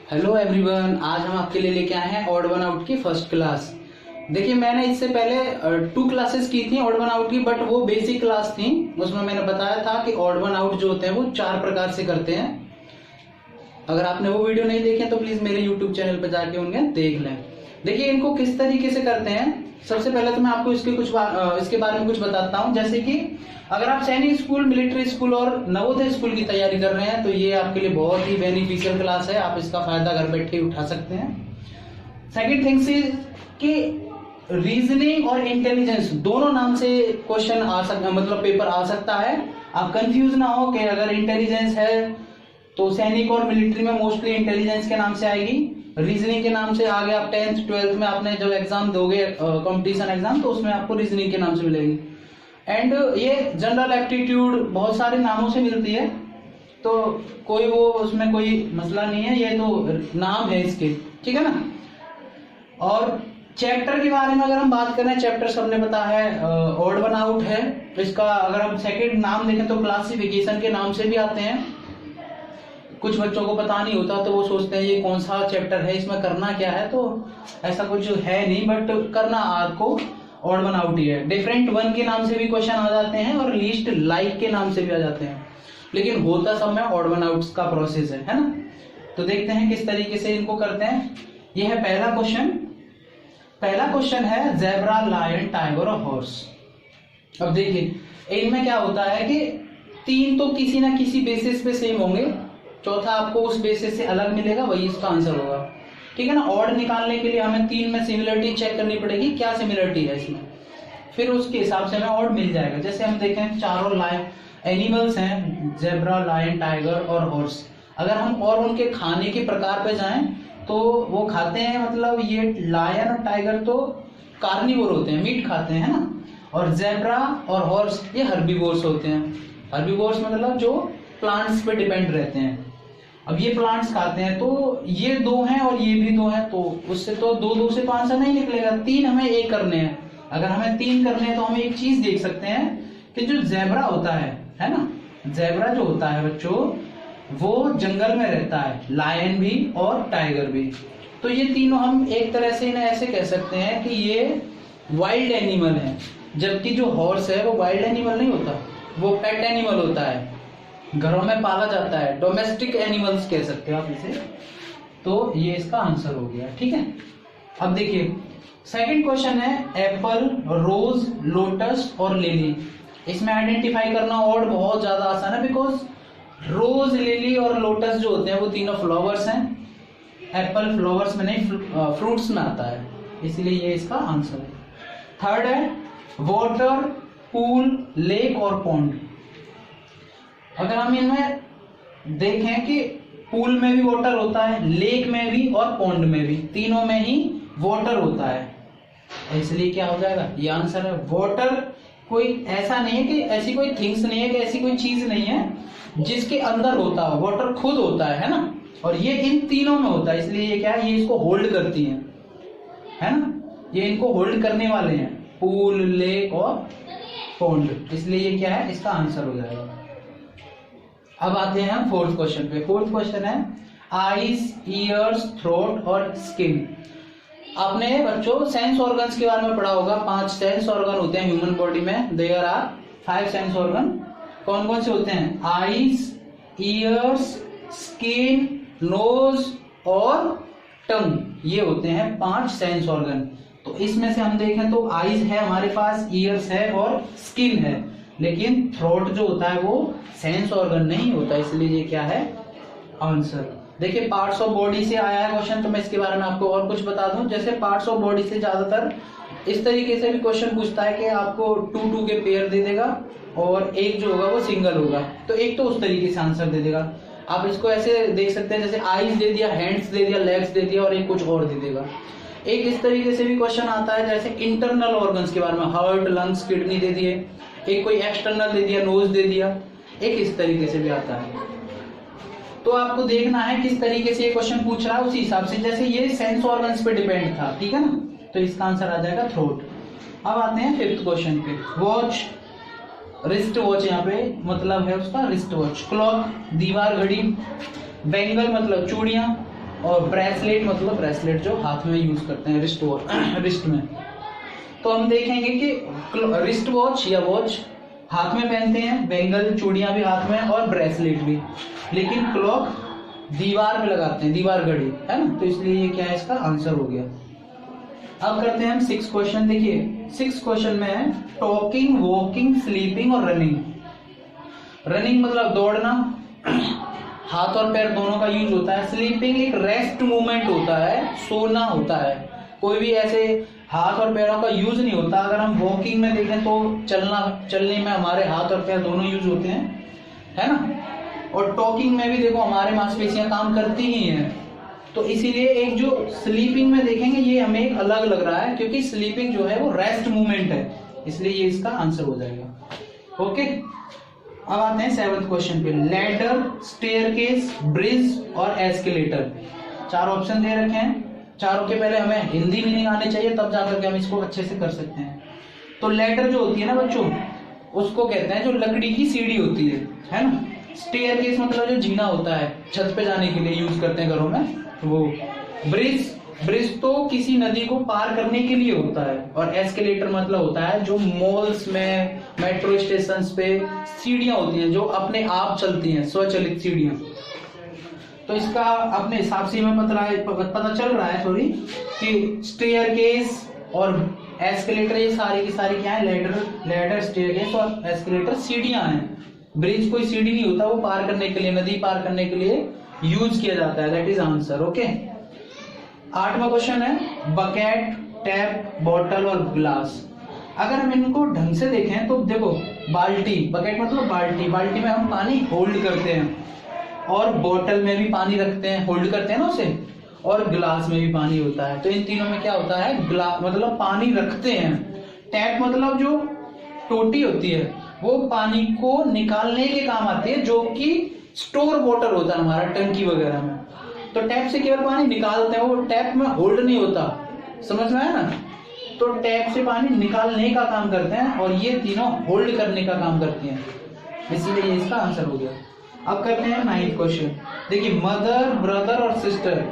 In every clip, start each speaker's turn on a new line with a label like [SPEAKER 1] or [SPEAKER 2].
[SPEAKER 1] Hello everyone, आज हम आपके लिए लेके आए हैं ऑड वन आउट की फर्स्ट क्लास। देखिए, मैंने इससे पहले 2 क्लासेस की थी ऑड वन आउट की, बट वो बेसिक क्लास थी। उसमें मैंने बताया था कि ऑड वन आउट जो होते हैं वो 4 प्रकार से करते हैं। अगर आपने वो वीडियो नहीं देखे तो प्लीज मेरे यूट्यूब चैनल पर जाके उन्हें देख लें। देखिए, इनको किस तरीके से करते हैं। सबसे पहले तो मैं आपको इसके बारे में कुछ बताता हूँ। जैसे कि अगर आप सैनिक स्कूल, मिलिट्री स्कूल और नवोदय स्कूल की तैयारी कर रहे हैं तो ये आपके लिए बहुत ही बेनिफिशियल क्लास है। आप इसका फायदा घर बैठे ही उठा सकते हैं। सेकंड थिंग्स इज कि रीजनिंग और इंटेलिजेंस दोनों नाम से क्वेश्चन आ सकता, मतलब पेपर आ सकता है। आप कंफ्यूज ना हो कि अगर इंटेलिजेंस है तो सैनिक और मिलिट्री में मोस्टली इंटेलिजेंस के नाम से आएगी, रीजनिंग के नाम से आगे आप 10th 12th में आपने जब एग्जाम दोगे कंपटीशन एग्जाम, तो उसमें आपको रीजनिंग के नाम से मिलेगी। एंड ये जनरल एप्टीट्यूड बहुत सारे नामों से मिलती है, तो कोई वो उसमें कोई मसला नहीं है, ये तो नाम है इसके, ठीक है ना। और चैप्टर के बारे में अगर हम बात करें, चैप्टर सबने पता है ऑड वन आउट है। इसका अगर हम सेकंड नाम देखें तो क्लासिफिकेशन के नाम से भी आते हैं। कुछ बच्चों को पता नहीं होता तो वो सोचते हैं ये कौन सा चैप्टर है, इसमें करना क्या है, तो ऐसा कुछ है नहीं, बट करना आपको ऑड वन आउट ही है। डिफरेंट वन के नाम से भी क्वेश्चन आ जाते हैं और लीस्ट लाइक के नाम से भी आ जाते हैं, लेकिन होता सब में ऑड वन आउट का प्रोसेस है ना। तो देखते हैं किस तरीके से इनको करते हैं। ये है पहला क्वेश्चन। पहला क्वेश्चन है ज़ेब्रा, लायन, टाइगर और हॉर्स। अब देखिए, इनमें क्या होता है कि 3 तो किसी ना किसी बेसिस पे सेम होंगे, चौथा आपको उस बेसिस से अलग मिलेगा, वही इसका आंसर होगा, ठीक है ना। ऑड निकालने के लिए हमें 3 में सिमिलरिटी चेक करनी पड़ेगी, क्या सिमिलरिटी है इसमें, फिर उसके हिसाब से हमें ऑड मिल जाएगा। जैसे हम देखें, चारों लायन एनिमल्स हैं, जेब्रा, लायन, टाइगर और हॉर्स। अगर हम और उनके खाने के प्रकार पे जाएं तो वो खाते हैं, मतलब ये लायन और टाइगर तो कार्निवोर होते हैं, मीट खाते हैं, है ना। और जेब्रा और हॉर्स ये हर्बीवोर्स होते हैं। हर्बीवोर्स मतलब जो प्लांट्स पे डिपेंड रहते हैं। अब ये प्लांट्स खाते हैं, तो ये 2 हैं और ये भी 2 हैं, तो उससे तो 2 से तो आंसर नहीं निकलेगा। 3 हमें एक करने हैं। अगर हमें 3 करने हैं तो हम एक चीज देख सकते हैं कि जो जेब्रा होता है ना, जेब्रा जो होता है बच्चों, वो जंगल में रहता है, लायन भी और टाइगर भी। तो ये तीनों हम एक तरह से इन्हें ऐसे कह सकते हैं कि ये वाइल्ड एनिमल है, जबकि जो हॉर्स है वो वाइल्ड एनिमल नहीं होता, वो पेट एनिमल होता है, घरों में पाला जाता है, डोमेस्टिक एनिमल्स कह सकते हो आप इसे। तो ये इसका आंसर हो गया, ठीक है। अब देखिए, सेकंड क्वेश्चन है एप्पल, रोज, लोटस और लिली। इसमें आइडेंटिफाई करना और बहुत ज्यादा आसान है, बिकॉज रोज, लिली और लोटस जो होते हैं वो तीनों फ्लावर्स हैं। एप्पल फ्लावर्स में नहीं, फ्रूट्स में आता है, इसलिए ये इसका आंसर है। थर्ड है वाटर, पूल, लेक और पॉन्ड। अगर हम इनमें देखें कि पूल में भी वाटर होता है, लेक में भी और पॉन्ड में भी, तीनों में ही वाटर होता है, इसलिए क्या हो जाएगा, ये आंसर है। वाटर कोई ऐसा नहीं है कि ऐसी कोई थिंग्स नहीं है, कि ऐसी कोई चीज नहीं है जिसके अंदर होता हो, वाटर खुद होता है ना। और ये इन तीनों में होता है, इसलिए ये क्या है, ये इसको होल्ड करती है ना, ये इनको होल्ड करने वाले हैं, पूल, लेक और पॉन्ड, इसलिए ये क्या है, इसका आंसर हो जाएगा। अब आते हैं हम फोर्थ क्वेश्चन पे। फोर्थ क्वेश्चन है आईज, ईयर्स, थ्रोट और स्किन। आपने बच्चों सेंस ऑर्गन्स के बारे में पढ़ा होगा। 5 सेंस ऑर्गन होते हैं ह्यूमन बॉडी में। There are 5 sense organ. कौन कौन से होते हैं? आईज, ईयर्स, स्किन, नोज और टंग, ये होते हैं 5 सेंस ऑर्गन। तो इसमें से हम देखें तो आईज है हमारे पास, ईयर्स है और स्किन है, लेकिन थ्रोट जो होता है वो सेंस ऑर्गन नहीं होता, इसलिए ये क्या है, आंसर। देखिए, पार्ट्स ऑफ बॉडी से आया है क्वेश्चन, तो मैं इसके बारे में आपको और कुछ बता दूं। जैसे पार्ट्स ऑफ बॉडी से ज्यादातर इस तरीके से भी क्वेश्चन पूछता है कि आपको 2-2 के पेयर दे देगा और एक जो होगा वो सिंगल होगा, तो एक तो उस तरीके से आंसर दे देगा। आप इसको ऐसे देख सकते हैं, जैसे आईज दे दिया, हैंड्स दे दिया, लेग्स दे दिया और एक कुछ और दे देगा। एक इस तरीके से भी क्वेश्चन आता है, जैसे इंटरनल ऑर्गन्स के बारे में, हार्ट, लंग्स, किडनी दे दिए, एक कोई एक्सटर्नल दे दिया, नोज दे दिया, एक इस तरीके से भी आता है। तो आपको देखना है किस तरीके से ये क्वेश्चन पूछ रहा है, उसी हिसाब से। जैसे ये सेंस ऑर्गन्स पे डिपेंड था, ठीक है ना, तो इसका आंसर आ जाएगा थ्रोट। अब आते हैं फिफ्थ क्वेश्चन पे। वॉच, रिस्ट वॉच, यहाँ पे मतलब है उसका रिस्ट वॉच। क्लॉक, दीवार घड़ी। बैंगल मतलब चूड़ियां। और ब्रेसलेट मतलब ब्रेसलेट जो हाथ में यूज करते हैं, रिस्ट में। तो हम देखेंगे कि रिस्ट वॉच या वॉच हाथ में पहनते हैं, बेंगल चूड़ियां भी हाथ में और ब्रेसलेट भी, लेकिन क्लॉक दीवार में लगाते हैं, दीवार घड़ी, है ना। तो इसलिए ये क्या है, इसका आंसर हो गया। अब करते हैं हम 6 क्वेश्चन। देखिए 6 क्वेश्चन में है टॉकिंग, वॉकिंग, स्लीपिंग और रनिंग। रनिंग मतलब दौड़ना, हाथ और पैर दोनों का यूज होता है। स्लीपिंग एक रेस्ट मूवमेंट होता है, सोना होता है, कोई भी ऐसे हाथ और पैरों का यूज नहीं होता। अगर हम वॉकिंग में देखें तो चलने में हमारे हाथ और पैर दोनों यूज होते हैं, है ना। और टॉकिंग में भी देखो हमारे मांसपेशियां काम करती ही हैं। तो इसीलिए एक जो स्लीपिंग में देखेंगे ये हमें एक अलग लग रहा है, क्योंकि स्लीपिंग जो है वो रेस्ट मूवमेंट है, इसलिए ये इसका आंसर हो जाएगा। ओके, अब आते हैं 7th क्वेश्चन पे। लैडर, स्टेयरकेस, ब्रिज और एस्केलेटर। 4 ऑप्शन दे रखे हैं, चारों के पहले हमें हिंदी मीनिंग आने चाहिए, तब जाकर के हम इसको अच्छे से कर सकते हैं। तो लैडर जो होती है ना बच्चों, उसको कहते हैं जो लकड़ी की सीढ़ी होती है ना। स्टेयरकेस मतलब जो जीना होता है, छत पे जाने के लिए यूज करते हैं घरों में, वो। ब्रिज तो किसी नदी को पार करने के लिए होता है, और एस्केलेटर मतलब होता है जो मॉल्स में, मेट्रो स्टेशन पे सीढ़ियां होती हैं जो अपने आप चलती हैं, स्वचालित सीढ़ियां। तो इसका अपने हिसाब से हमें पता चल रहा है कि स्टेयरकेस और एस्केलेटर ये सारी की सारी क्या है, लैडर, स्टेयरकेस और एस्केलेटर सीढ़ियां हैं। ब्रिज कोई सीढ़ी नहीं होता, वो पार करने के लिए, नदी पार करने के लिए यूज किया जाता है। That is answer. ओके, 8वां क्वेश्चन है बकेट, टैप, बॉटल और ग्लास। अगर हम इनको ढंग से देखें तो देखो, बाल्टी, बकेट मतलब बाल्टी, बाल्टी में हम पानी होल्ड करते हैं, और बोतल में भी पानी रखते हैं, होल्ड करते हैं ना उसे, और गिलास में भी पानी होता है। तो इन तीनों में क्या होता है, ग्लास मतलब पानी रखते हैं। टैप मतलब जो टोटी होती है वो पानी को निकालने के काम आती है, जो कि स्टोर वाटर होता है हमारा टंकी वगैरह में। तो टैप से केवल पानी निकालते हैं, वो टैप में होल्ड नहीं होता, समझ में आया ना। तो टैप से पानी निकालने का काम करते हैं, और ये तीनों होल्ड करने का काम करती हैं, इसीलिए ये इसका आंसर हो गया। अब करते हैं 9th क्वेश्चन। देखिए मदर, ब्रदर और सिस्टर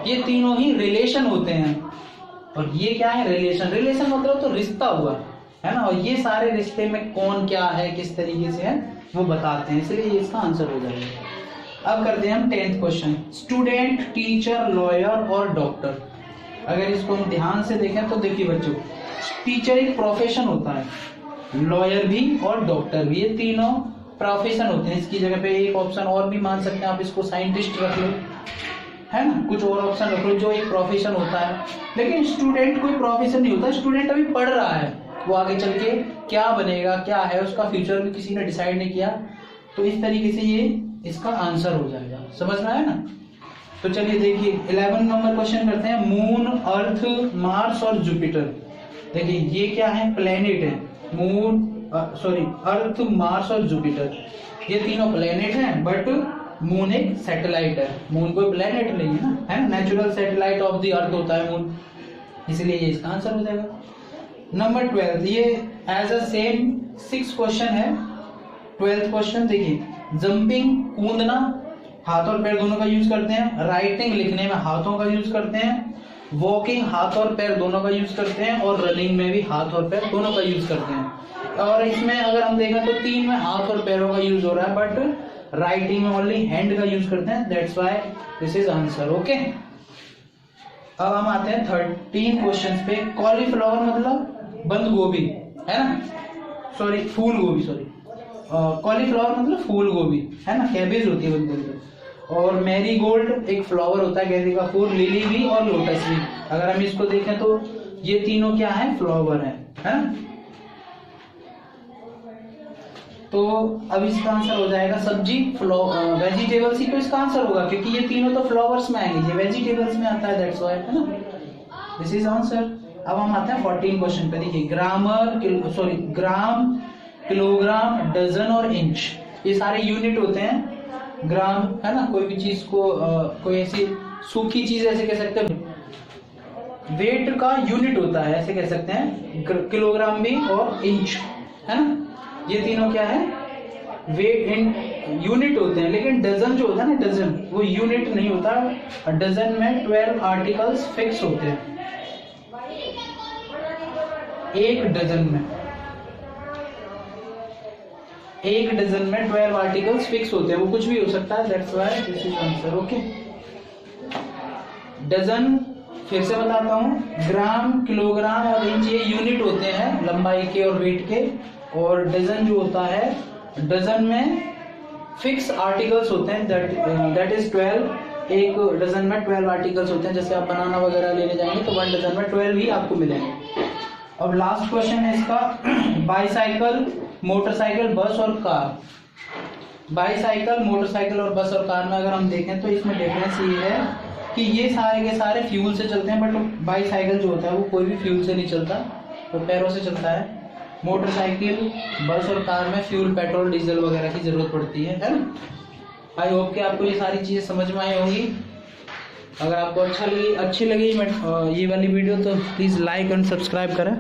[SPEAKER 1] ये तीनों ही रिलेशन होते हैं, और ये क्या है, रिलेशन। रिलेशन मतलब तो रिश्ता हुआ, है ना। और ये सारे रिश्ते में कौन क्या है, किस तरीके से है, वो बताते हैं, इसलिए ये इसका आंसर हो जाएगा। अब करते हैं हम 10th question. Student, teacher, lawyer और डॉक्टर। अगर इसको हम ध्यान से देखें तो देखिए बच्चों, टीचर एक प्रोफेशन होता है, लॉयर भी और डॉक्टर भी, ये तीनों प्रोफेशन होते हैं। इसकी जगह पे एक ऑप्शन और भी मान सकते हैं आप, इसको साइंटिस्ट रख लो, है ना, कुछ और ऑप्शन रख लो जो एक प्रोफेशन होता है। लेकिन स्टूडेंट कोई प्रोफेशन नहीं होता, स्टूडेंट अभी पढ़ रहा है, वो आगे चल के क्या बनेगा, क्या है उसका फ्यूचर भी किसी ने डिसाइड नहीं किया। तो इस तरीके से ये इसका आंसर हो जाएगा, समझ में आया ना। तो चलिए देखिए 11 नंबर क्वेश्चन करते हैं। मून, अर्थ, मार्स और जुपिटर। देखिए ये क्या है, प्लेनेट है। मून, अर्थ, मार्स और जुपिटर ये तीनों प्लेनेट हैं, बट मून एक सैटेलाइट है। मून कोई प्लेनेट नहीं है ना, है ना, natural satellite of the earth होता है मून, इसलिए ये इसका आंसर हो जाएगा। नंबर 12, ये एज अ सेम 6 क्वेश्चन है। 12th क्वेश्चन देखिए, जंपिंग कूदना, हाथ और पैर दोनों का यूज करते हैं। राइटिंग लिखने में हाथों का यूज करते हैं। वॉकिंग हाथ और पैर दोनों का यूज करते हैं, और रनिंग में भी हाथ और पैर दोनों का यूज करते हैं। और इसमें अगर हम देखें तो 3 में हाथ और पैरों का यूज हो रहा है, बट राइटिंग में ओनली हैंड का यूज करते हैं, that's why this is answer. Okay, अब हम आते हैं 13 क्वेश्चन पे। कॉलीफ्लावर मतलब बंद गोभी, है ना, सॉरी फूल गोभी, सॉरी कॉलीफ्लावर मतलब फूल गोभी, है ना, कैबेज होती है बंद गोभी। और मैरीगोल्ड एक फ्लावर होता है, गेंदे का फूल, लिली भी और लोटस भी। अगर हम इसको देखें तो ये तीनों क्या है, फ्लावर है ना। तो अब इसका आंसर हो जाएगा सब्जी, वेजिटेबल्स ही तो इसका आंसर होगा, क्योंकि ये तीनों तो फ्लावर्स में आएंगे, ये वेजिटेबल्स में आता है, दैट्स व्हाई, है ना, दिस इज आंसर। अब हम आते हैं 14 क्वेश्चन पे। देखिए ग्राम, किलोग्राम, डजन और इंच ये सारे यूनिट होते हैं। ग्राम, है ना, कोई भी चीज को कोई ऐसी सूखी चीज ऐसे कह सकते हैं, वेट का यूनिट होता है, ऐसे कह सकते हैं। किलोग्राम भी और इंच, है ना, ये तीनों क्या है, वेट इन यूनिट होते हैं, लेकिन डजन जो होता है ना, डजन वो यूनिट नहीं होता। डजन में 12 आर्टिकल्स फिक्स होते हैं, एक डजन में 12 आर्टिकल्स फिक्स होते हैं, वो कुछ भी हो सकता है, that's why this is answer. Okay, dozen फिर से बताता हूँ, ग्राम, किलोग्राम और इंच ये यूनिट होते हैं लंबाई के और वेट के, और डजन जो होता है, डजन में फिक्स आर्टिकल्स होते हैं, दैट इज 12। एक डजन में 12 आर्टिकल्स होते हैं, जैसे आप बनाना वगैरह लेने जाएंगे तो 1 डजन में 12 ही आपको मिलेंगे। अब लास्ट क्वेश्चन है इसका, बाईसाइकिल, मोटरसाइकिल, बस और कार। बाईसाइकिल, मोटरसाइकिल और बस और कार में अगर हम देखें तो इसमें डिफरेंस ये है कि ये सारे के सारे फ्यूल से चलते हैं, बट बाईसाइकिल जो होता है वो कोई भी फ्यूल से नहीं चलता, वो पैरों से चलता है। मोटरसाइकिल, बस और कार में फ्यूल, पेट्रोल, डीजल वगैरह की जरूरत पड़ती है ना। आई होप कि आपको ये सारी चीजें समझ में आई होंगी। अगर आपको अच्छी लगी ये वाली वीडियो तो प्लीज़ लाइक एंड सब्सक्राइब करें।